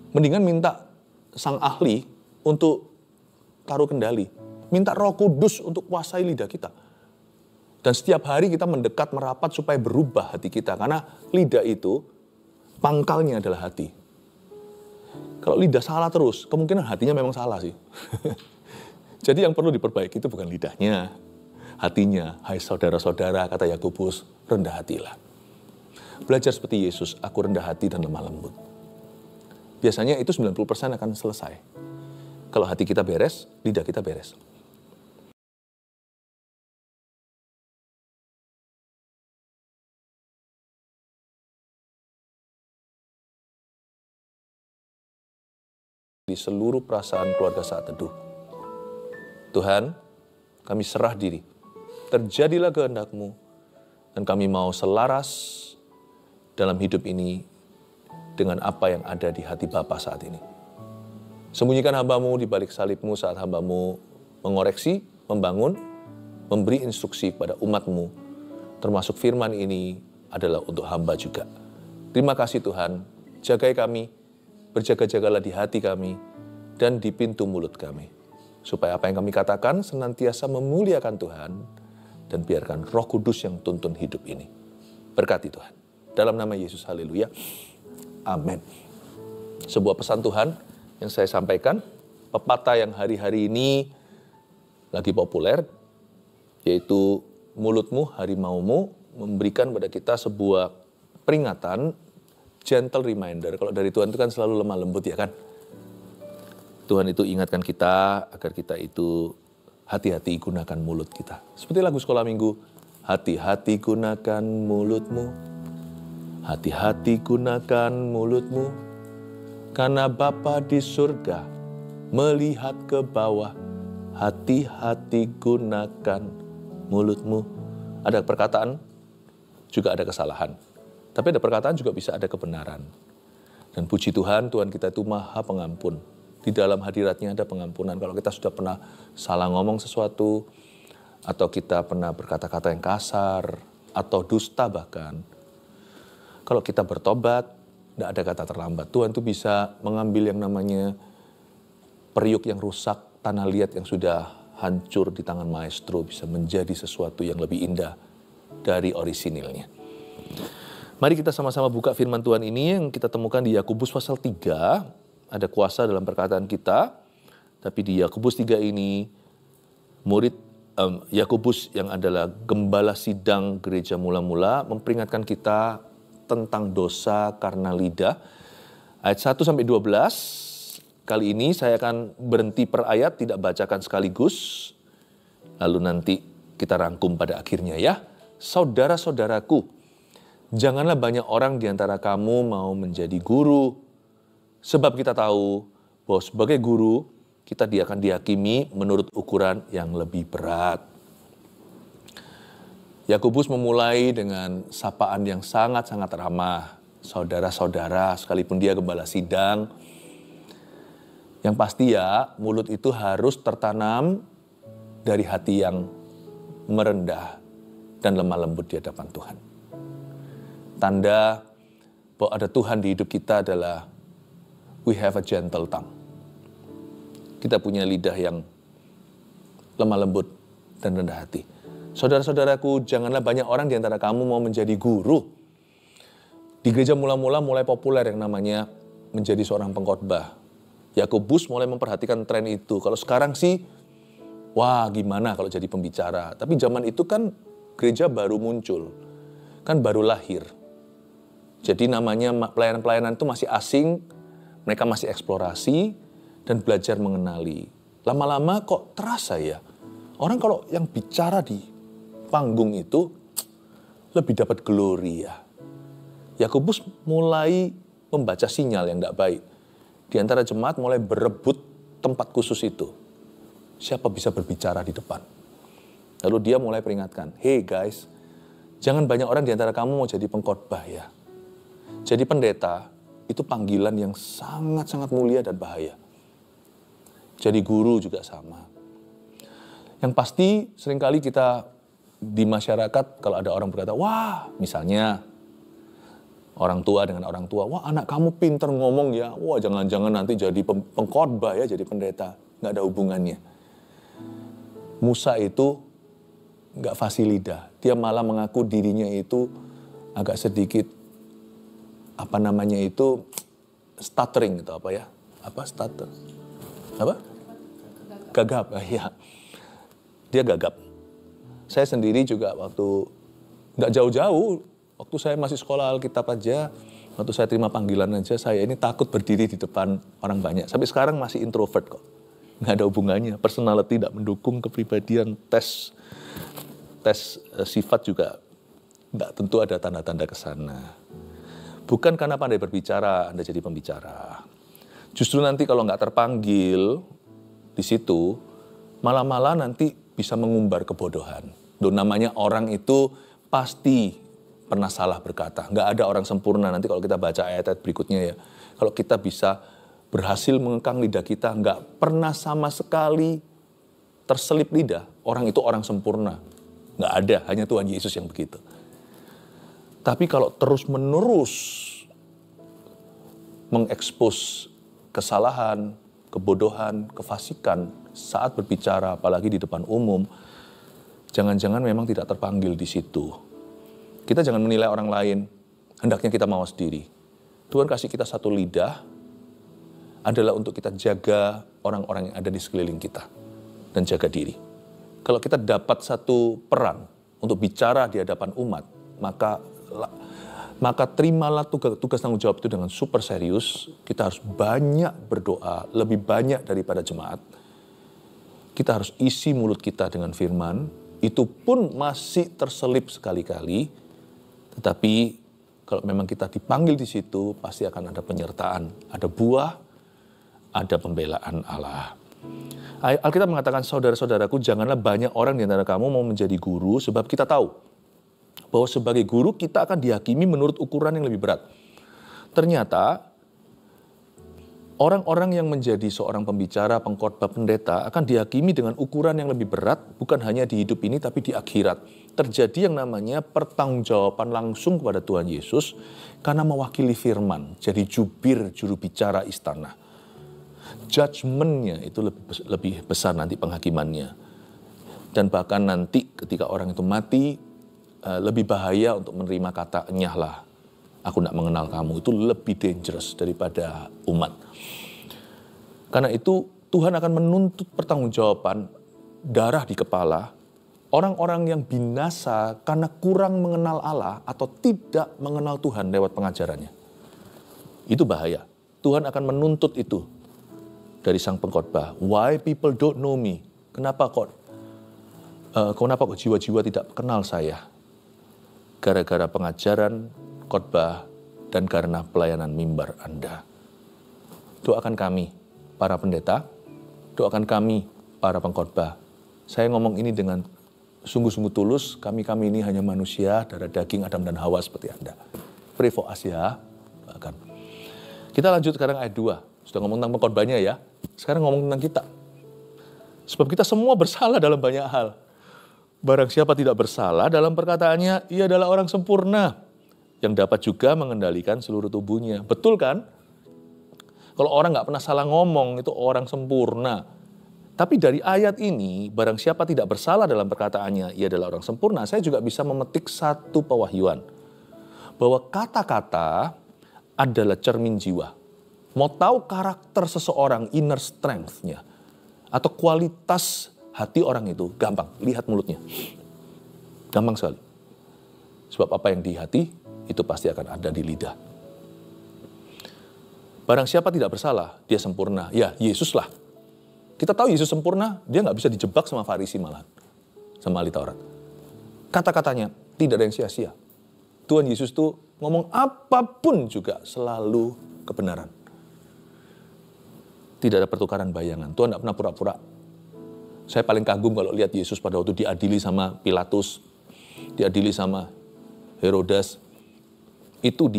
Mendingan minta sang ahli untuk taruh kendali. Minta Roh Kudus untuk kuasai lidah kita. Dan setiap hari kita mendekat, merapat supaya berubah hati kita. Karena lidah itu, pangkalnya adalah hati. Kalau lidah salah terus, kemungkinan hatinya memang salah sih. Jadi yang perlu diperbaiki itu bukan lidahnya, hatinya. Hai saudara-saudara, kata Yakobus, rendah hatilah. Belajar seperti Yesus, aku rendah hati dan lemah lembut. Biasanya itu 90% akan selesai. Kalau hati kita beres, lidah kita beres. Di seluruh perasaan keluarga saat teduh. Tuhan, kami serah diri. Terjadilah kehendak-Mu. Dan kami mau selaras dalam hidup ini dengan apa yang ada di hati Bapa saat ini. Sembunyikan hamba-Mu di balik salib-Mu saat hamba-Mu mengoreksi, membangun, memberi instruksi kepada umat-Mu. Termasuk firman ini adalah untuk hamba juga. Terima kasih Tuhan, jagai kami, berjaga-jagalah di hati kami, dan di pintu mulut kami. Supaya apa yang kami katakan senantiasa memuliakan Tuhan, dan biarkan Roh Kudus yang tuntun hidup ini. Berkati Tuhan. Dalam nama Yesus, haleluya. Amin. Sebuah pesan Tuhan yang saya sampaikan, pepatah yang hari-hari ini lagi populer, yaitu mulutmu, harimaumu, memberikan pada kita sebuah peringatan, gentle reminder. Kalau dari Tuhan itu kan selalu lemah lembut ya kan. Tuhan itu ingatkan kita agar kita itu hati-hati gunakan mulut kita. Seperti lagu sekolah minggu, hati-hati gunakan mulutmu, hati-hati gunakan mulutmu, karena Bapa di surga melihat ke bawah, hati-hati gunakan mulutmu. Ada perkataan, juga ada kesalahan. Tapi ada perkataan juga bisa ada kebenaran. Dan puji Tuhan, Tuhan kita itu maha pengampun. Di dalam hadiratnya ada pengampunan. Kalau kita sudah pernah salah ngomong sesuatu, atau kita pernah berkata-kata yang kasar, atau dusta bahkan. Kalau kita bertobat, tidak ada kata terlambat. Tuhan itu bisa mengambil yang namanya periuk yang rusak, tanah liat yang sudah hancur di tangan maestro, bisa menjadi sesuatu yang lebih indah dari orisinilnya. Mari kita sama-sama buka firman Tuhan ini yang kita temukan di Yakobus pasal 3. Ada kuasa dalam perkataan kita. Tapi di Yakobus 3 ini, murid Yakobus yang adalah gembala sidang gereja mula-mula memperingatkan kita tentang dosa karena lidah. Ayat 1-12. Kali ini saya akan berhenti per ayat, tidak bacakan sekaligus. Lalu nanti kita rangkum pada akhirnya ya. Saudara-saudaraku, janganlah banyak orang di antara kamu mau menjadi guru. Sebab kita tahu bahwa sebagai guru, kita akan dihakimi menurut ukuran yang lebih berat. Yakobus memulai dengan sapaan yang sangat-sangat ramah. Saudara-saudara, sekalipun dia gembala sidang. Yang pasti ya, mulut itu harus tertanam dari hati yang merendah dan lemah lembut di hadapan Tuhan. Tanda bahwa ada Tuhan di hidup kita adalah we have a gentle tongue. Kita punya lidah yang lemah lembut dan rendah hati. Saudara-saudaraku, janganlah banyak orang di antara kamu mau menjadi guru. Di gereja mula-mula mulai populer yang namanya menjadi seorang pengkhotbah. Yakobus mulai memperhatikan tren itu. Kalau sekarang sih, wah gimana kalau jadi pembicara. Tapi zaman itu kan gereja baru muncul. Kan baru lahir. Jadi namanya pelayanan-pelayanan itu masih asing. Mereka masih eksplorasi dan belajar mengenali. Lama-lama kok terasa ya, orang kalau yang bicara di panggung itu lebih dapat glory ya. Yakobus mulai membaca sinyal yang tidak baik. Di antara jemaat mulai berebut tempat khusus itu. Siapa bisa berbicara di depan. Lalu dia mulai peringatkan, hey guys, jangan banyak orang di antara kamu mau jadi pengkhotbah ya. Jadi pendeta, itu panggilan yang sangat-sangat mulia dan bahaya. Jadi guru juga sama. Yang pasti seringkali kita di masyarakat kalau ada orang berkata, wah misalnya Orang tua dengan orang tua, wah anak kamu pinter ngomong ya, wah jangan-jangan nanti jadi pengkhotbah ya, jadi pendeta. Nggak ada hubungannya. Musa itu nggak fasih lidah, dia malah mengaku dirinya itu agak sedikit, stuttering gitu apa ya? Apa stutter? Apa? Gagap, ya. Dia gagap. Saya sendiri juga waktu nggak jauh-jauh, waktu saya masih sekolah Alkitab aja, waktu saya terima panggilan aja, saya ini takut berdiri di depan orang banyak. Sampai sekarang masih introvert kok. Nggak ada hubungannya. Personality tidak mendukung kepribadian, tes sifat juga nggak tentu ada tanda-tanda ke sana. Bukan karena pandai berbicara, Anda jadi pembicara. Justru nanti kalau nggak terpanggil di situ, malah nanti bisa mengumbar kebodohan. Namanya orang itu pasti pernah salah berkata. Nggak ada orang sempurna. Nanti kalau kita baca ayat-ayat berikutnya ya. Kalau kita bisa berhasil mengekang lidah kita, nggak pernah sama sekali terselip lidah, orang itu orang sempurna. Nggak ada, hanya Tuhan Yesus yang begitu. Tapi kalau terus-menerus mengekspos kesalahan, kebodohan, kefasikan saat berbicara, apalagi di depan umum, jangan-jangan memang tidak terpanggil di situ. Kita jangan menilai orang lain, hendaknya kita mau sendiri. Tuhan kasih kita satu lidah, adalah untuk kita jaga orang-orang yang ada di sekeliling kita. Dan jaga diri. Kalau kita dapat satu peran untuk bicara di hadapan umat, maka terimalah tugas tanggung jawab itu dengan super serius. Kita harus banyak berdoa, lebih banyak daripada jemaat. Kita harus isi mulut kita dengan firman, itu pun masih terselip sekali-kali. Tetapi kalau memang kita dipanggil di situ, pasti akan ada penyertaan, ada buah, ada pembelaan Allah. Alkitab mengatakan, saudara-saudaraku, janganlah banyak orang di antara kamu mau menjadi guru, sebab kita tahu bahwa sebagai guru kita akan dihakimi menurut ukuran yang lebih berat. Ternyata orang-orang yang menjadi seorang pembicara, pengkhotbah, pendeta akan dihakimi dengan ukuran yang lebih berat, bukan hanya di hidup ini tapi di akhirat. Terjadi yang namanya pertanggungjawaban langsung kepada Tuhan Yesus karena mewakili firman, jadi jubir juru bicara istana. Judgment-nya itu lebih besar nanti penghakimannya. Dan bahkan nanti ketika orang itu mati, lebih bahaya untuk menerima kata enyahlah, aku tidak mengenal kamu. Itu lebih dangerous daripada umat. Karena itu Tuhan akan menuntut pertanggungjawaban darah di kepala orang-orang yang binasa karena kurang mengenal Allah atau tidak mengenal Tuhan lewat pengajarannya. Itu bahaya. Tuhan akan menuntut itu dari sang pengkhotbah. Why people don't know me? Kenapa kok jiwa-jiwa tidak kenal saya? Gara-gara pengajaran, khotbah, dan karena pelayanan mimbar Anda. Doakan kami, para pendeta, doakan kami, para pengkhotbah. Saya ngomong ini dengan sungguh-sungguh tulus, kami ini hanya manusia, darah daging Adam dan Hawa seperti Anda. Pray for us ya. Doakan. Kita lanjut sekarang ayat 2. Sudah ngomong tentang pengkhotbahnya ya. Sekarang ngomong tentang kita. Sebab kita semua bersalah dalam banyak hal. Barang siapa tidak bersalah dalam perkataannya, ia adalah orang sempurna, yang dapat juga mengendalikan seluruh tubuhnya. Betul kan? Kalau orang nggak pernah salah ngomong, itu orang sempurna. Tapi dari ayat ini, barang siapa tidak bersalah dalam perkataannya, ia adalah orang sempurna. Saya juga bisa memetik satu pewahyuan. Bahwa kata-kata adalah cermin jiwa. Mau tahu karakter seseorang, inner strength-nya, atau kualitas hati orang itu, gampang. Lihat mulutnya. Gampang sekali. Sebab apa yang di hati, itu pasti akan ada di lidah. Barang siapa tidak bersalah, dia sempurna. Ya, Yesus lah. Kita tahu Yesus sempurna, dia nggak bisa dijebak sama Farisi malahan. Sama ahli Taurat. Kata-katanya tidak ada yang sia-sia. Tuhan Yesus tuh ngomong apapun juga selalu kebenaran. Tidak ada pertukaran bayangan. Tuhan nggak pernah pura-pura. Saya paling kagum kalau lihat Yesus pada waktu diadili sama Pilatus, diadili sama Herodes. Itu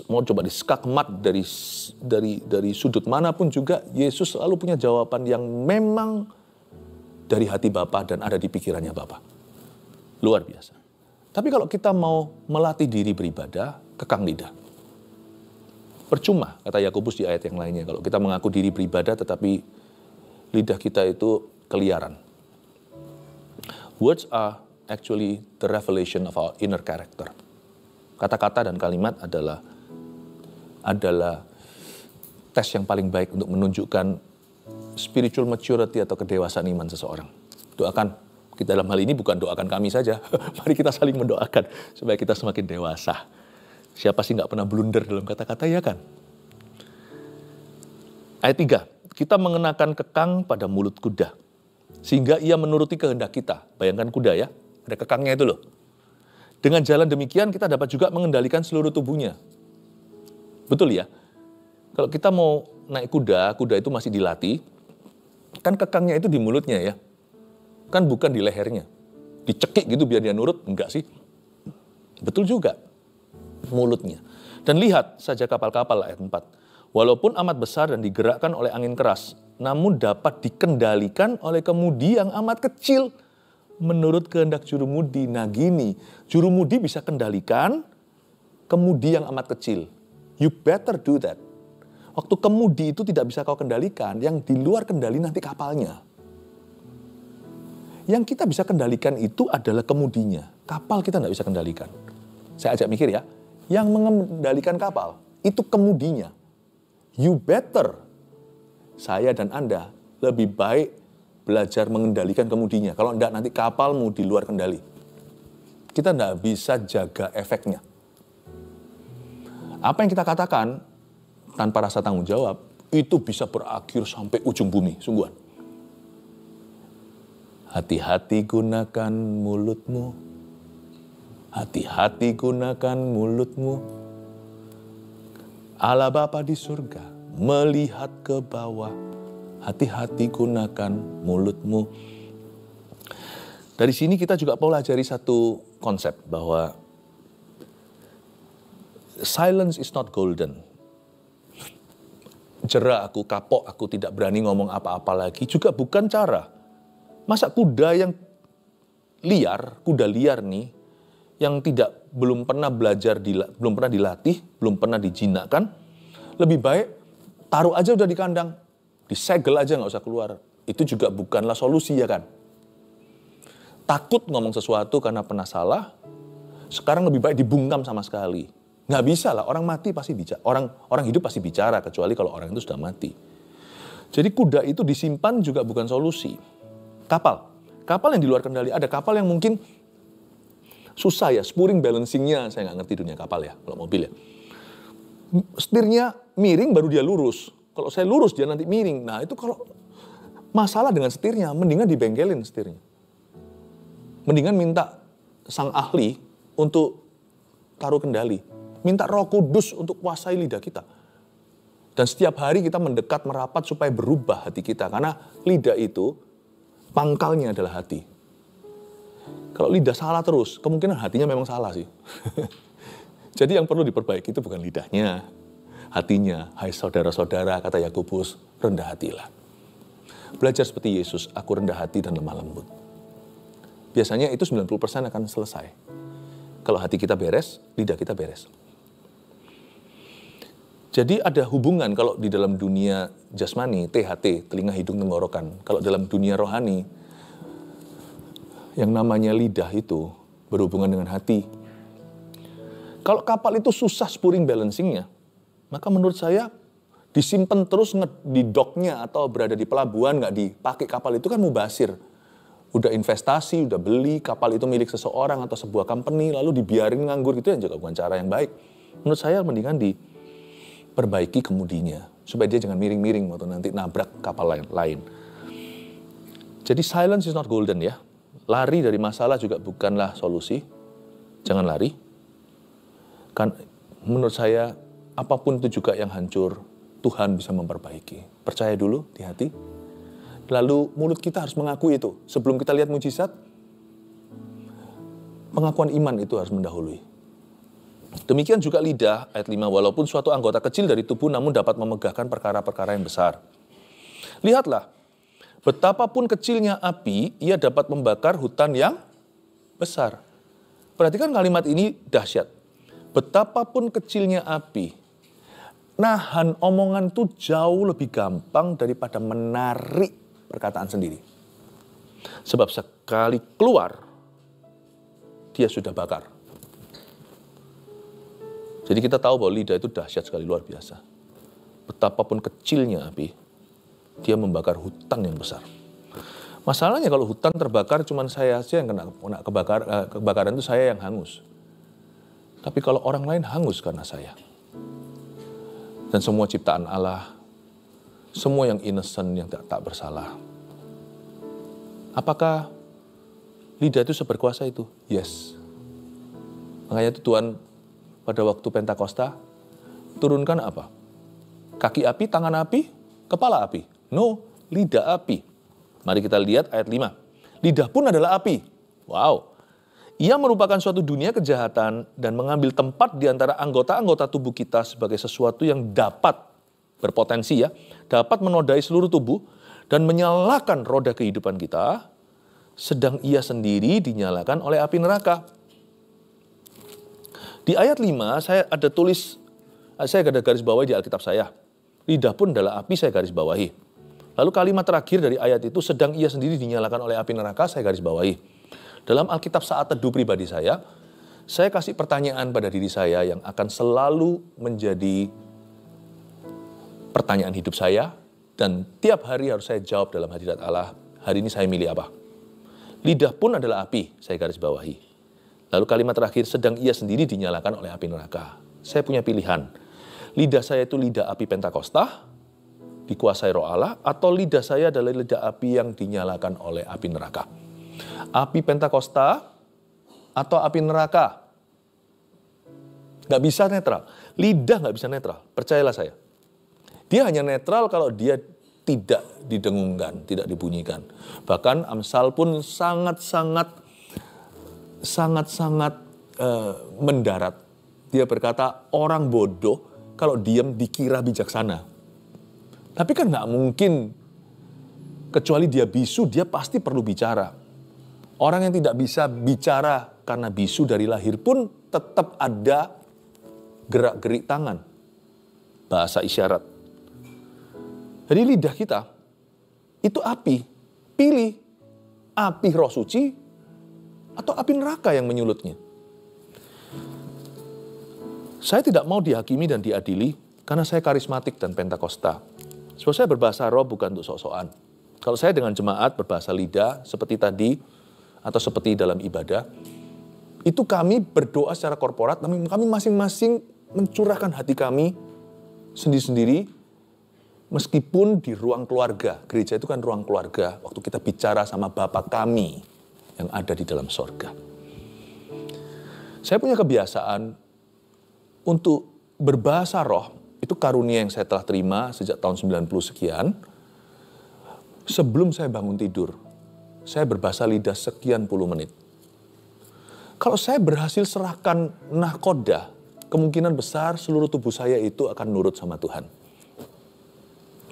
mau coba diskakmat dari sudut manapun juga, Yesus selalu punya jawaban yang memang dari hati Bapa dan ada di pikirannya Bapa. Luar biasa. Tapi kalau kita mau melatih diri beribadah, kekang lidah. Percuma, kata Yakobus di ayat yang lainnya, kalau kita mengaku diri beribadah tetapi lidah kita itu keliaran. Words are actually the revelation of our inner character. Kata-kata dan kalimat adalah tes yang paling baik untuk menunjukkan spiritual maturity atau kedewasaan iman seseorang. Doakan, kita dalam hal ini bukan doakan kami saja, mari kita saling mendoakan supaya kita semakin dewasa. Siapa sih nggak pernah blunder dalam kata-kata, ya kan? Ayat 3, kita mengenakan kekang pada mulut kuda, sehingga ia menuruti kehendak kita. Bayangkan kuda ya, ada kekangnya itu loh. Dengan jalan demikian kita dapat juga mengendalikan seluruh tubuhnya. Betul ya? Kalau kita mau naik kuda, kuda itu masih dilatih, kan kekangnya itu di mulutnya ya. Kan bukan di lehernya. Dicekik gitu biar dia nurut, enggak sih? Betul juga, mulutnya. Dan lihat saja kapal-kapal ayat 4. Walaupun amat besar dan digerakkan oleh angin keras, namun dapat dikendalikan oleh kemudi yang amat kecil menurut kehendak jurumudi. Nah gini, jurumudi bisa kendalikan kemudi yang amat kecil. You better do that. Waktu kemudi itu tidak bisa kau kendalikan, yang di luar kendali nanti kapalnya. Yang kita bisa kendalikan itu adalah kemudinya. Kapal kita tidak bisa kendalikan. Saya ajak mikir ya, yang mengendalikan kapal itu kemudinya. You better, saya dan Anda lebih baik belajar mengendalikan kemudinya. Kalau tidak nanti kapalmu di luar kendali. Kita tidak bisa jaga efeknya. Apa yang kita katakan tanpa rasa tanggung jawab, itu bisa berakhir sampai ujung bumi, sungguhan. Hati-hati gunakan mulutmu. Hati-hati gunakan mulutmu. Allah Bapa di surga melihat ke bawah. Hati-hati gunakan mulutmu. Dari sini kita juga pelajari satu konsep bahwa silence is not golden. Jerak aku, kapok aku, tidak berani ngomong apa-apa lagi, juga bukan cara. Masa kuda yang liar, kuda liar nih, yang belum pernah belajar, belum pernah dilatih, belum pernah dijinakkan, lebih baik taruh aja udah di kandang, disegel aja nggak usah keluar. Itu juga bukanlah solusi ya kan. Takut ngomong sesuatu karena pernah salah, sekarang lebih baik dibungkam sama sekali. Nggak bisa lah, orang mati pasti bicara, orang hidup pasti bicara, kecuali kalau orang itu sudah mati. Jadi kuda itu disimpan juga bukan solusi. Kapal yang di luar kendali, ada kapal yang mungkin susah ya, spooring balancingnya, saya nggak ngerti dunia kapal ya, kalau mobil ya. Setirnya miring baru dia lurus, kalau saya lurus dia nanti miring. Nah itu kalau masalah dengan setirnya, mendingan dibengkelin setirnya. Mendingan minta sang ahli untuk taruh kendali. Minta Roh Kudus untuk kuasai lidah kita. Dan setiap hari kita mendekat, merapat supaya berubah hati kita. Karena lidah itu, pangkalnya adalah hati. Kalau lidah salah terus, kemungkinan hatinya memang salah sih. Jadi yang perlu diperbaiki itu bukan lidahnya, hatinya. Hai saudara-saudara, kata Yakobus, rendah hatilah. Belajar seperti Yesus, aku rendah hati dan lemah lembut. Biasanya itu 90% akan selesai. Kalau hati kita beres, lidah kita beres. Jadi ada hubungan kalau di dalam dunia jasmani, THT, telinga, hidung, tenggorokan. Kalau dalam dunia rohani, yang namanya lidah itu berhubungan dengan hati. Kalau kapal itu susah spooring balancingnya, maka menurut saya disimpan terus di docknya atau berada di pelabuhan, nggak dipakai kapal itu kan mubazir. Udah investasi, udah beli, kapal itu milik seseorang atau sebuah company, lalu dibiarin nganggur gitu, yang juga bukan cara yang baik. Menurut saya mendingan diperbaiki kemudinya, supaya dia jangan miring-miring atau nanti nabrak kapal lain. Jadi silence is not golden ya. Lari dari masalah juga bukanlah solusi. Jangan lari. Kan menurut saya apapun itu juga yang hancur, Tuhan bisa memperbaiki. Percaya dulu di hati. Lalu mulut kita harus mengakui itu. Sebelum kita lihat mujizat, pengakuan iman itu harus mendahului. Demikian juga lidah, ayat 5, walaupun suatu anggota kecil dari tubuh namun dapat memegahkan perkara-perkara yang besar. Lihatlah, betapapun kecilnya api, ia dapat membakar hutan yang besar. Perhatikan kalimat ini dahsyat. Betapapun kecilnya api, nahan omongan tuh jauh lebih gampang daripada menarik perkataan sendiri. Sebab sekali keluar, dia sudah bakar. Jadi kita tahu bahwa lidah itu dahsyat sekali, luar biasa. Betapapun kecilnya api, dia membakar hutan yang besar. Masalahnya kalau hutan terbakar cuma saya saja yang kena kebakaran itu saya yang hangus. Tapi kalau orang lain hangus karena saya. Dan semua ciptaan Allah, semua yang innocent, yang tak bersalah. Apakah lidah itu seberkuasa itu? Yes. Makanya itu Tuhan pada waktu Pentakosta turunkan apa? Kaki api, tangan api, kepala api. No, lidah api. Mari kita lihat ayat 5. Lidah pun adalah api. Wow. Ia merupakan suatu dunia kejahatan dan mengambil tempat di antara anggota-anggota tubuh kita sebagai sesuatu yang dapat berpotensi dapat menodai seluruh tubuh dan menyalakan roda kehidupan kita, sedang ia sendiri dinyalakan oleh api neraka. Di ayat 5 saya ada garis bawahi di Alkitab saya. Lidah pun adalah api, saya garis bawahi. Lalu kalimat terakhir dari ayat itu, sedang ia sendiri dinyalakan oleh api neraka, saya garis bawahi. Dalam Alkitab saat teduh pribadi saya kasih pertanyaan pada diri saya yang akan selalu menjadi pertanyaan hidup saya, dan tiap hari harus saya jawab dalam hadirat Allah. Hari ini saya milih apa? Lidah pun adalah api, saya garis bawahi. Lalu kalimat terakhir, sedang ia sendiri dinyalakan oleh api neraka. Saya punya pilihan. Lidah saya itu lidah api Pentakosta, dikuasai Roh Allah, atau lidah saya adalah lidah api yang dinyalakan oleh api neraka. Api Pentakosta atau api neraka. Gak bisa netral. Lidah gak bisa netral, percayalah saya. Dia hanya netral kalau dia tidak didengungkan, tidak dibunyikan. Bahkan Amsal pun sangat-sangat mendarat. Dia berkata, orang bodoh kalau diam dikira bijaksana. Tapi kan nggak mungkin, kecuali dia bisu, dia pasti perlu bicara. Orang yang tidak bisa bicara karena bisu dari lahir pun tetap ada gerak-gerik tangan, bahasa isyarat. Jadi lidah kita itu api. Pilih api Roh Suci atau api neraka yang menyulutnya. Saya tidak mau dihakimi dan diadili karena saya karismatik dan Pentakosta. Sebab saya berbahasa roh bukan untuk sok-sokan. Kalau saya dengan jemaat berbahasa lidah seperti tadi atau seperti dalam ibadah, itu kami berdoa secara korporat, kami masing-masing mencurahkan hati kami sendiri-sendiri, meskipun di ruang keluarga. Gereja itu kan ruang keluarga, waktu kita bicara sama Bapa kami yang ada di dalam sorga. Saya punya kebiasaan untuk berbahasa roh. Itu karunia yang saya telah terima sejak tahun 90 sekian. Sebelum saya bangun tidur, saya berbahasa lidah sekian puluh menit. Kalau saya berhasil serahkan nahkoda, kemungkinan besar seluruh tubuh saya itu akan nurut sama Tuhan.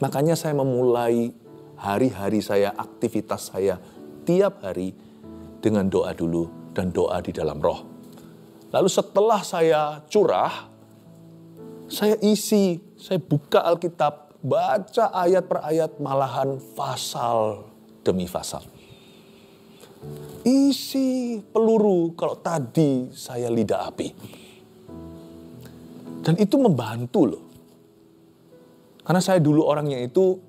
Makanya saya memulai hari-hari saya, aktivitas saya tiap hari dengan doa dulu dan doa di dalam roh. Lalu setelah saya curah, saya buka Alkitab, baca ayat per ayat, malahan pasal demi pasal. Isi peluru kalau tadi saya lidah api. Dan itu membantu loh. Karena saya dulu orangnya itu,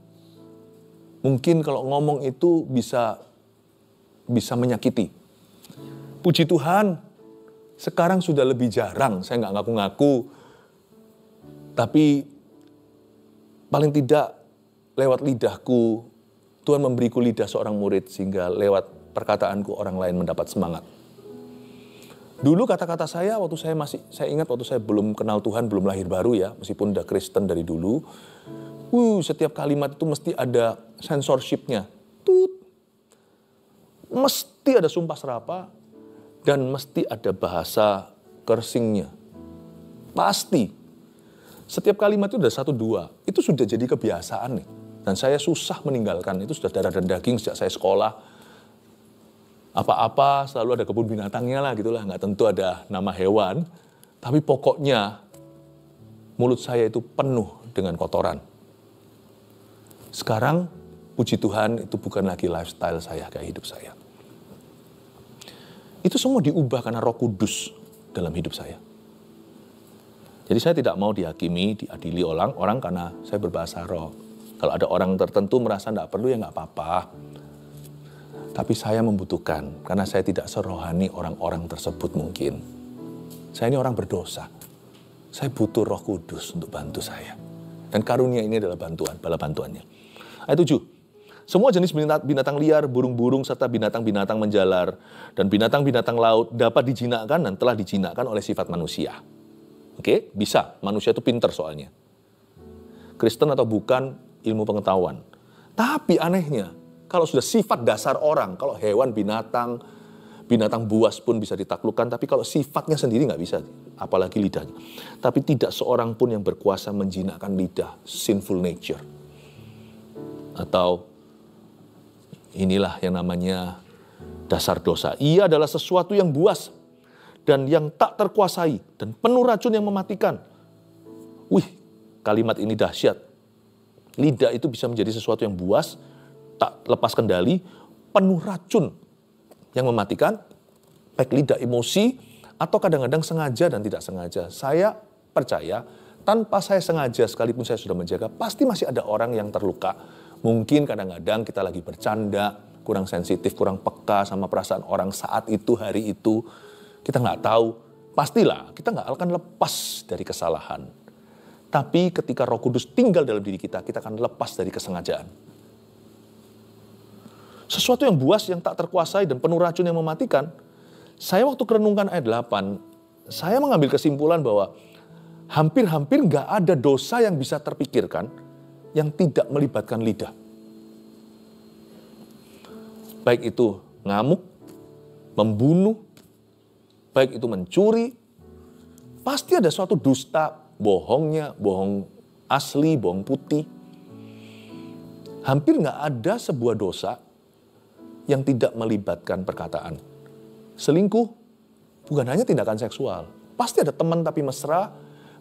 mungkin kalau ngomong itu bisa menyakiti. Puji Tuhan, sekarang sudah lebih jarang, saya nggak ngaku-ngaku. Tapi paling tidak lewat lidahku, Tuhan memberiku lidah seorang murid sehingga lewat perkataanku orang lain mendapat semangat. Dulu kata-kata saya saya ingat waktu saya belum kenal Tuhan, belum lahir baru ya, meskipun udah Kristen dari dulu. Setiap kalimat itu mesti ada censorship-nya. Mesti ada sumpah serapa dan mesti ada bahasa cursing-nya. Pasti. Setiap kalimat itu ada 1-2. Itu sudah jadi kebiasaan nih. Dan saya susah meninggalkan. Itu sudah darah dan daging sejak saya sekolah. Apa-apa selalu ada kebun binatangnya lah gitulah. Nggak tentu ada nama hewan. Tapi pokoknya mulut saya itu penuh dengan kotoran. Sekarang, puji Tuhan, itu bukan lagi lifestyle saya, gaya hidup saya. Itu semua diubah karena Roh Kudus dalam hidup saya. Jadi saya tidak mau dihakimi, diadili orang karena saya berbahasa roh. Kalau ada orang tertentu merasa tidak perlu, ya nggak apa-apa. Tapi saya membutuhkan, karena saya tidak serohani orang-orang tersebut mungkin. Saya ini orang berdosa. Saya butuh Roh Kudus untuk bantu saya. Dan karunia ini adalah bala bantuannya. Ayat 7. Semua jenis binatang liar, burung-burung, serta binatang-binatang menjalar, dan binatang-binatang laut dapat dijinakkan dan telah dijinakkan oleh sifat manusia. Oke, bisa. Manusia itu pinter soalnya. Kristen atau bukan, ilmu pengetahuan. Tapi anehnya, kalau sudah sifat dasar orang, kalau hewan, binatang buas pun bisa ditaklukkan, tapi kalau sifatnya sendiri nggak bisa, apalagi lidahnya. Tapi tidak seorang pun yang berkuasa menjinakkan lidah, sinful nature. Atau inilah yang namanya dasar dosa. Ia adalah sesuatu yang buas dan yang tak terkuasai dan penuh racun yang mematikan. Wih, kalimat ini dahsyat. Lidah itu bisa menjadi sesuatu yang buas, tak lepas kendali, penuh racun yang mematikan, baik lidah emosi, atau kadang-kadang sengaja dan tidak sengaja. Saya percaya, tanpa saya sengaja, sekalipun saya sudah menjaga, pasti masih ada orang yang terluka. Mungkin kadang-kadang kita lagi bercanda, kurang sensitif, kurang peka sama perasaan orang saat itu, hari itu. Kita nggak tahu, pastilah kita nggak akan lepas dari kesalahan. Tapi ketika Roh Kudus tinggal dalam diri kita, kita akan lepas dari kesengajaan. Sesuatu yang buas, yang tak terkuasai dan penuh racun yang mematikan. Saya waktu merenungkan ayat 8, saya mengambil kesimpulan bahwa hampir-hampir nggak ada dosa yang bisa terpikirkan yang tidak melibatkan lidah. Baik itu ngamuk, membunuh, baik itu mencuri, pasti ada suatu dusta, bohongnya, bohong asli, bohong putih. Hampir nggak ada sebuah dosa yang tidak melibatkan perkataan. Selingkuh bukan hanya tindakan seksual. Pasti ada teman tapi mesra,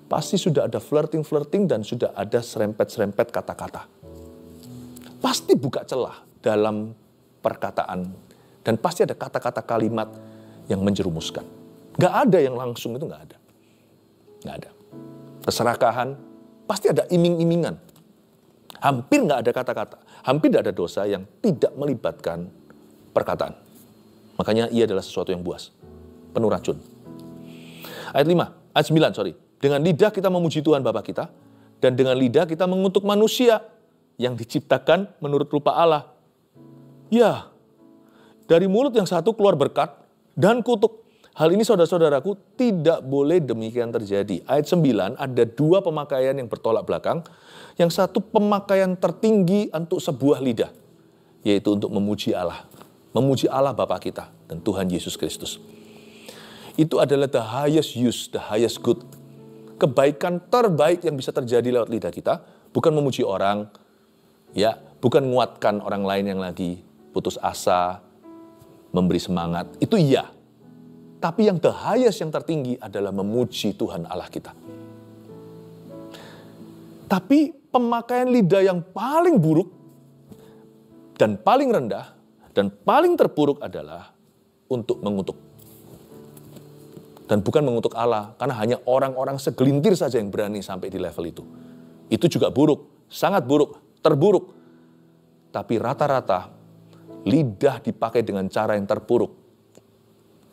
pasti sudah ada flirting dan sudah ada serempet-serempet kata-kata. Pasti buka celah dalam perkataan. Dan pasti ada kata-kata kalimat yang menjerumuskan. Gak ada yang langsung, itu gak ada. Gak ada. Keserakahan, pasti ada iming-imingan. Hampir gak ada kata-kata. Hampir gak ada dosa yang tidak melibatkan perkataan. Makanya ia adalah sesuatu yang buas. Penuh racun. Ayat 9. Dengan lidah kita memuji Tuhan Bapa kita. Dan dengan lidah kita mengutuk manusia yang diciptakan menurut rupa Allah. Ya, dari mulut yang satu keluar berkat dan kutuk. Hal ini saudara-saudaraku tidak boleh demikian terjadi. Ayat 9 ada dua pemakaian yang bertolak belakang. Yang satu pemakaian tertinggi untuk sebuah lidah. Yaitu untuk memuji Allah. Memuji Allah Bapa kita dan Tuhan Yesus Kristus. Itu adalah the highest use, the highest good. Kebaikan terbaik yang bisa terjadi lewat lidah kita. Bukan memuji orang, ya, bukan menguatkan orang lain yang lagi putus asa, memberi semangat. Itu iya. Tapi yang the highest, yang tertinggi adalah memuji Tuhan Allah kita. Tapi pemakaian lidah yang paling buruk dan paling rendah dan paling terpuruk adalah untuk mengutuk. Dan bukan mengutuk Allah, karena hanya orang-orang segelintir saja yang berani sampai di level itu. Itu juga buruk, sangat buruk, terburuk. Tapi rata-rata lidah dipakai dengan cara yang terpuruk.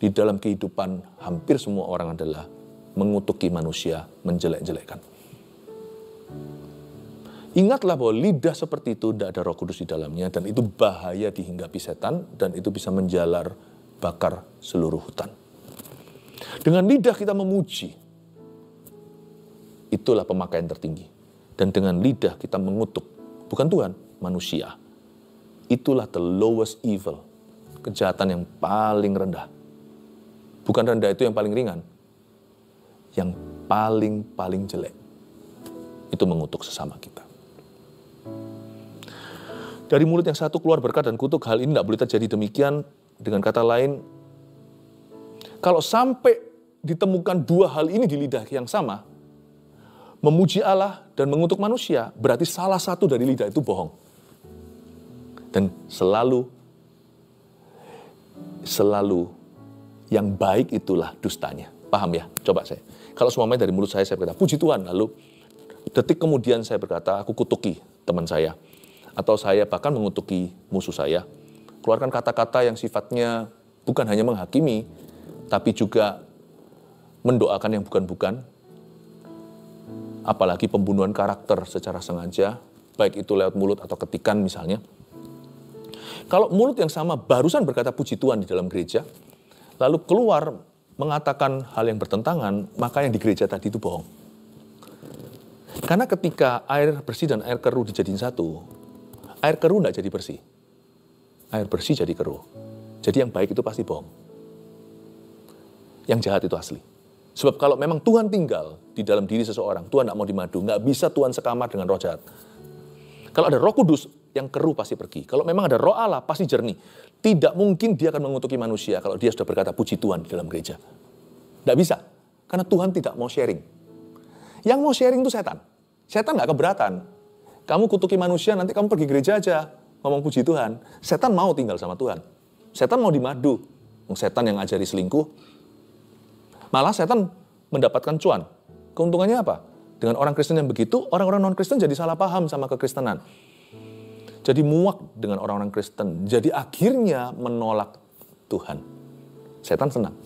Di dalam kehidupan hampir semua orang adalah mengutuki manusia, menjelek-jelekkan. Ingatlah bahwa lidah seperti itu tidak ada Roh Kudus di dalamnya, dan itu bahaya dihinggapi setan, dan itu bisa menjalar bakar seluruh hutan. Dengan lidah kita memuji, itulah pemakaian tertinggi. Dan dengan lidah kita mengutuk, bukan Tuhan, manusia. Itulah the lowest evil, kejahatan yang paling rendah. Bukan rendah itu yang paling ringan, yang paling jelek, itu mengutuk sesama kita. Dari mulut yang satu keluar berkat dan kutuk. Hal ini tidak boleh terjadi demikian. Dengan kata lain, kalau sampai ditemukan dua hal ini di lidah yang sama, memuji Allah dan mengutuk manusia, berarti salah satu dari lidah itu bohong. Dan selalu yang baik itulah dustanya. Paham ya? Coba saya. Kalau semuanya dari mulut saya berkata, puji Tuhan. Lalu detik kemudian saya berkata, aku kutuki teman saya. Atau saya bahkan mengutuki musuh saya. Keluarkan kata-kata yang sifatnya bukan hanya menghakimi, tapi juga mendoakan yang bukan-bukan. Apalagi pembunuhan karakter secara sengaja, baik itu lewat mulut atau ketikan misalnya. Kalau mulut yang sama barusan berkata puji Tuhan di dalam gereja, lalu keluar mengatakan hal yang bertentangan, maka yang di gereja tadi itu bohong. Karena ketika air bersih dan air keruh dijadiin satu, air keruh tidak jadi bersih. Air bersih jadi keruh. Jadi yang baik itu pasti bohong. Yang jahat itu asli. Sebab kalau memang Tuhan tinggal di dalam diri seseorang, Tuhan tidak mau dimadu, nggak bisa Tuhan sekamar dengan roh jahat. Kalau ada Roh Kudus, yang keruh pasti pergi. Kalau memang ada Roh Allah, pasti jernih. Tidak mungkin dia akan mengutuki manusia kalau dia sudah berkata puji Tuhan di dalam gereja. Tidak bisa. Karena Tuhan tidak mau sharing. Yang mau sharing itu setan. Setan nggak keberatan. Kamu kutuki manusia, nanti kamu pergi gereja aja, ngomong puji Tuhan. Setan mau tinggal sama Tuhan. Setan mau dimadu. Setan yang ngajari selingkuh. Malah setan mendapatkan cuan. Keuntungannya apa? Dengan orang Kristen yang begitu, orang-orang non-Kristen jadi salah paham sama kekristenan. Jadi muak dengan orang-orang Kristen. Jadi akhirnya menolak Tuhan. Setan senang.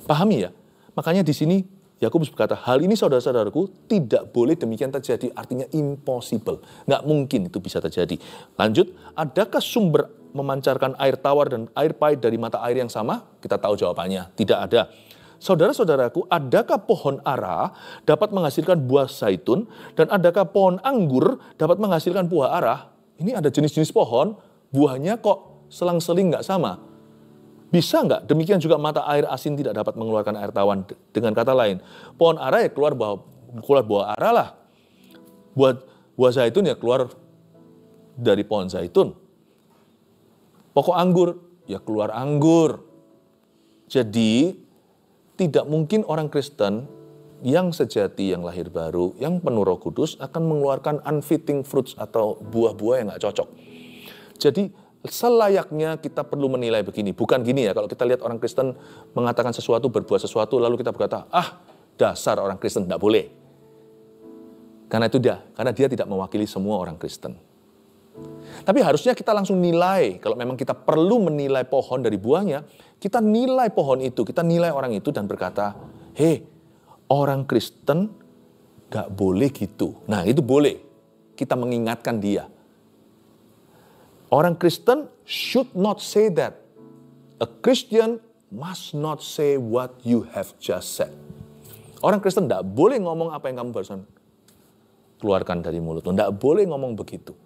Pahami ya? Makanya di sini Yakobus berkata, hal ini saudara-saudaraku tidak boleh demikian terjadi. Artinya impossible. Nggak mungkin itu bisa terjadi. Lanjut, adakah sumber memancarkan air tawar dan air pahit dari mata air yang sama? Kita tahu jawabannya. Tidak ada. Saudara-saudaraku, adakah pohon ara dapat menghasilkan buah zaitun? Dan adakah pohon anggur dapat menghasilkan buah ara? Ini ada jenis-jenis pohon, buahnya kok selang-seling nggak sama. Bisa nggak? Demikian juga mata air asin tidak dapat mengeluarkan air tawar. Dengan kata lain, pohon ara ya keluar buah ara lah. Buah zaitun ya keluar dari pohon zaitun. Pokok anggur ya keluar anggur. Jadi tidak mungkin orang Kristen yang sejati, yang lahir baru, yang penuh Roh Kudus akan mengeluarkan unfitting fruits atau buah-buah yang nggak cocok. Jadi selayaknya kita perlu menilai begini. Bukan gini ya, kalau kita lihat orang Kristen mengatakan sesuatu, berbuat sesuatu, lalu kita berkata, dasar orang Kristen, tidak boleh. Karena dia tidak mewakili semua orang Kristen. Tapi harusnya kita langsung nilai, kalau memang kita perlu menilai pohon dari buahnya, kita nilai pohon itu, kita nilai orang itu dan berkata, orang Kristen gak boleh gitu. Nah itu boleh, kita mengingatkan dia. Orang Kristen should not say that. A Christian must not say what you have just said. Orang Kristen gak boleh ngomong apa yang kamu barusan keluarkan dari mulutmu. Gak boleh ngomong begitu.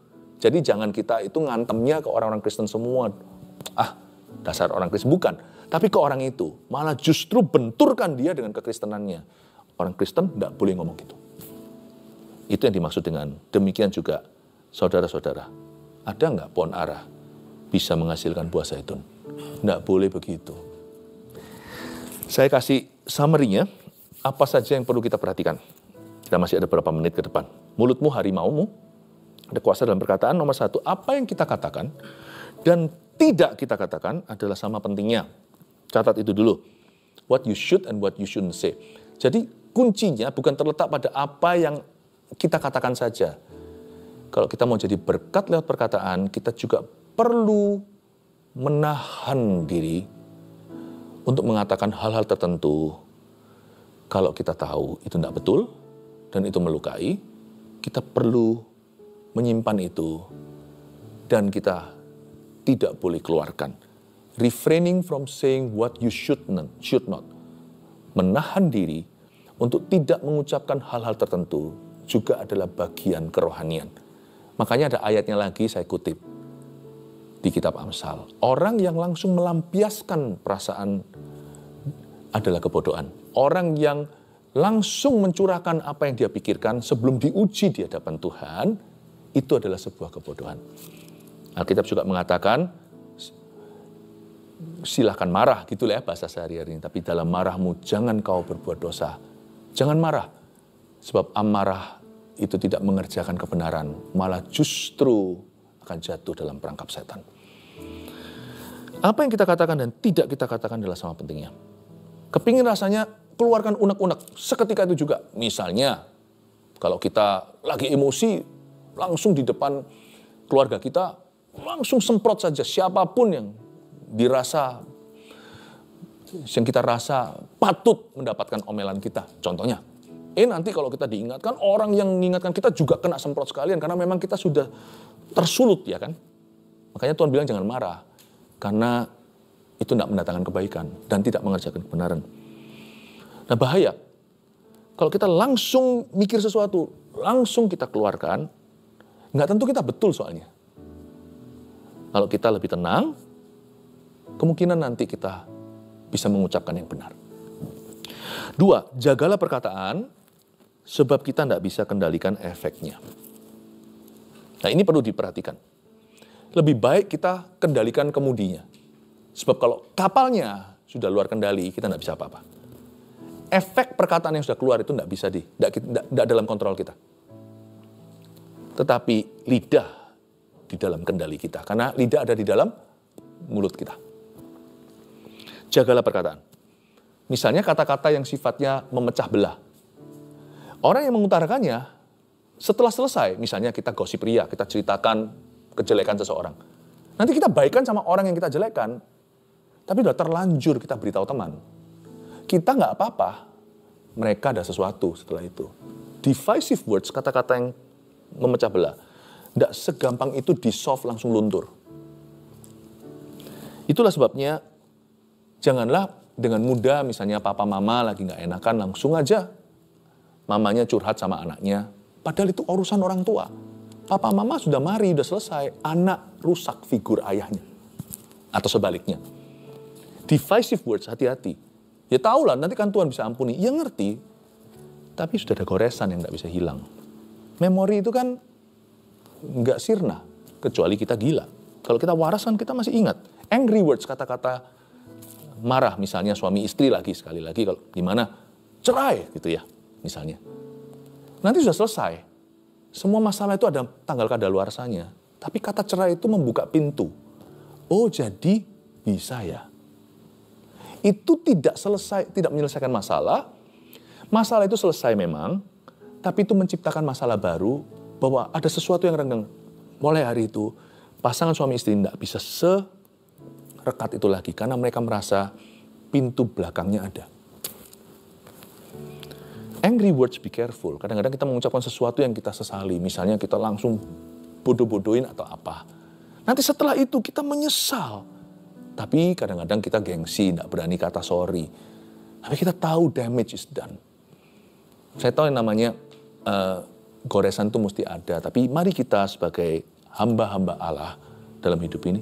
Jadi jangan kita itu ngantemnya ke orang-orang Kristen semua. Dasar orang Kristen. Bukan. Tapi ke orang itu. Malah justru benturkan dia dengan kekristenannya. Orang Kristen tidak boleh ngomong gitu. Itu yang dimaksud dengan demikian juga saudara-saudara. Ada nggak pohon ara bisa menghasilkan buah zaitun? Tidak boleh begitu. Saya kasih summary-nya. Apa saja yang perlu kita perhatikan. Kita masih ada beberapa menit ke depan. Mulutmu harimaumu. Ada kuasa dalam perkataan. Nomor 1, apa yang kita katakan dan tidak kita katakan adalah sama pentingnya. Catat itu dulu. What you should and what you shouldn't say. Jadi kuncinya bukan terletak pada apa yang kita katakan saja. Kalau kita mau jadi berkat lewat perkataan, kita juga perlu menahan diri untuk mengatakan hal-hal tertentu. Kalau kita tahu itu tidak betul dan itu melukai, kita perlu menyimpan itu dan kita tidak boleh keluarkan. Refraining from saying what you should not. Menahan diri untuk tidak mengucapkan hal-hal tertentu juga adalah bagian kerohanian. Makanya ada ayatnya lagi saya kutip di kitab Amsal. Orang yang langsung melampiaskan perasaan adalah kebodohan. Orang yang langsung mencurahkan apa yang dia pikirkan sebelum diuji di hadapan Tuhan, itu adalah sebuah kebodohan. Alkitab juga mengatakan, silahkan marah, gitulah ya bahasa sehari-hari ini. Tapi dalam marahmu jangan kau berbuat dosa. Jangan marah. Sebab amarah itu tidak mengerjakan kebenaran, malah justru akan jatuh dalam perangkap setan. Apa yang kita katakan dan tidak kita katakan adalah sama pentingnya. Kepingin rasanya keluarkan unek-unek seketika itu juga. Misalnya, kalau kita lagi emosi, langsung di depan keluarga kita, langsung semprot saja siapapun yang kita rasa patut mendapatkan omelan kita. Contohnya, nanti kalau kita diingatkan, orang yang mengingatkan kita juga kena semprot sekalian, karena memang kita sudah tersulut, ya kan? Makanya Tuhan bilang jangan marah, karena itu tidak mendatangkan kebaikan dan tidak mengerjakan kebenaran. Nah, bahaya. Kalau kita langsung mikir sesuatu, langsung kita keluarkan, nggak tentu kita betul soalnya. Kalau kita lebih tenang, kemungkinan nanti kita bisa mengucapkan yang benar. 2, jagalah perkataan, sebab kita tidak bisa kendalikan efeknya. Nah, ini perlu diperhatikan. Lebih baik kita kendalikan kemudinya. Sebab kalau kapalnya sudah luar kendali, kita tidak bisa apa-apa. Efek perkataan yang sudah keluar itu tidak dalam kontrol kita. Tetapi lidah di dalam kendali kita. Karena lidah ada di dalam mulut kita. Jagalah perkataan. Misalnya kata-kata yang sifatnya memecah belah. Orang yang mengutarakannya, setelah selesai, misalnya kita gosip ria, kita ceritakan kejelekan seseorang. Nanti kita baikan sama orang yang kita jelekkan, tapi udah terlanjur kita beritahu teman. Kita nggak apa-apa, mereka ada sesuatu setelah itu. Divisive words, kata-kata yang memecah belah, nggak segampang itu di-solve langsung luntur. Itulah sebabnya, janganlah dengan mudah, misalnya papa mama lagi nggak enakan, langsung aja mamanya curhat sama anaknya. Padahal itu urusan orang tua. Papa mama sudah mari, sudah selesai. Anak rusak figur ayahnya. Atau sebaliknya. Divisive words, hati-hati. Ya tahulah, nanti kan Tuhan bisa ampuni. Ya ngerti. Tapi sudah ada goresan yang nggak bisa hilang. Memori itu kan nggak sirna. Kecuali kita gila. Kalau kita waras kan kita masih ingat. Angry words, kata-kata marah. Misalnya suami istri lagi, sekali lagi. Kalau gimana? Cerai gitu ya. Misalnya. Nanti sudah selesai. Semua masalah itu ada tanggal kadaluarsanya. Tapi kata cerai itu membuka pintu. Oh, jadi bisa ya. Itu tidak menyelesaikan masalah. Masalah itu selesai memang, tapi itu menciptakan masalah baru, bahwa ada sesuatu yang renggang. Mulai hari itu, pasangan suami istri tidak bisa serekat itu lagi, karena mereka merasa pintu belakangnya ada. Angry words, be careful. Kadang-kadang kita mengucapkan sesuatu yang kita sesali. Misalnya kita langsung bodoh-bodohin atau apa. Nanti setelah itu kita menyesal. Tapi kadang-kadang kita gengsi, tidak berani kata sorry. Tapi kita tahu damage is done. Saya tahu yang namanya goresan itu mesti ada. Tapi mari kita sebagai hamba-hamba Allah dalam hidup ini,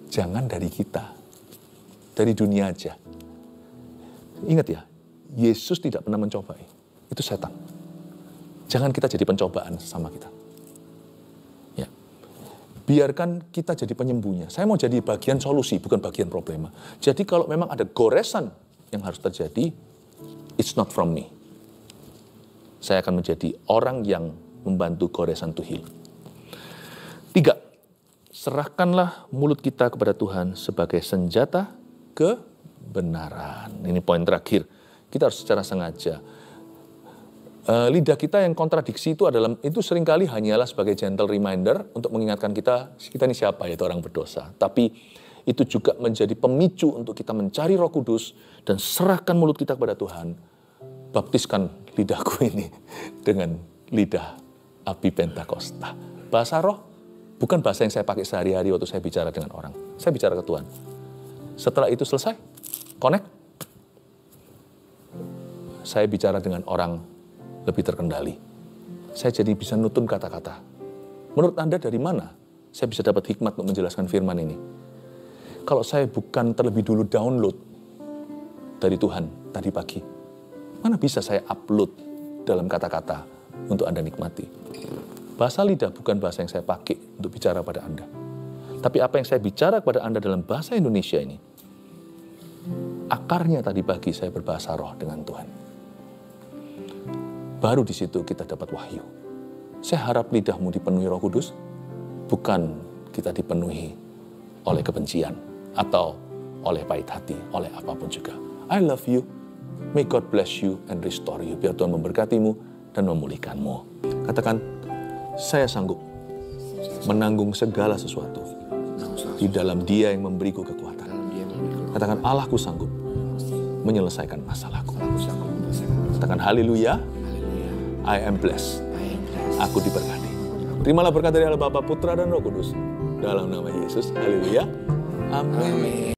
jangan dari kita. Dari dunia aja. Ingat ya, Yesus tidak pernah mencobai. Itu setan. Jangan kita jadi pencobaan sama kita. Ya. Biarkan kita jadi penyembuhnya. Saya mau jadi bagian solusi, bukan bagian problema. Jadi kalau memang ada goresan yang harus terjadi, it's not from me. Saya akan menjadi orang yang membantu goresan to heal. 3. Serahkanlah mulut kita kepada Tuhan sebagai senjata kebenaran. Ini poin terakhir. Kita harus secara sengaja. Lidah kita yang kontradiksi itu seringkali hanyalah sebagai gentle reminder untuk mengingatkan kita ini siapa, yaitu orang berdosa. Tapi itu juga menjadi pemicu untuk kita mencari Roh Kudus dan serahkan mulut kita kepada Tuhan. Baptiskan lidahku ini dengan lidah api Pentakosta. Bahasa roh bukan bahasa yang saya pakai sehari-hari waktu saya bicara dengan orang. Saya bicara ke Tuhan. Setelah itu selesai, connect. Saya bicara dengan orang lebih terkendali. Saya jadi bisa nutun kata-kata. Menurut Anda dari mana saya bisa dapat hikmat untuk menjelaskan firman ini? Kalau saya bukan terlebih dulu download dari Tuhan tadi pagi, mana bisa saya upload dalam kata-kata untuk Anda nikmati? Bahasa lidah bukan bahasa yang saya pakai untuk bicara pada Anda. Tapi apa yang saya bicara kepada Anda dalam bahasa Indonesia ini, akarnya tadi pagi saya berbahasa roh dengan Tuhan. baru di situ kita dapat wahyu. Saya harap lidahmu dipenuhi Roh Kudus, bukan kita dipenuhi oleh kebencian atau oleh pahit hati, oleh apapun juga. I love you. May God bless you and restore you. Biar Tuhan memberkatimu dan memulihkanmu. Katakan, saya sanggup menanggung segala sesuatu di dalam Dia yang memberiku kekuatan. Katakan, Allahku sanggup menyelesaikan masalahku. Katakan, haleluya, I am blessed. Aku diberkati. Terimalah berkat dari Allah Bapa, Putra, dan Roh Kudus. Dalam nama Yesus, haleluya, amin.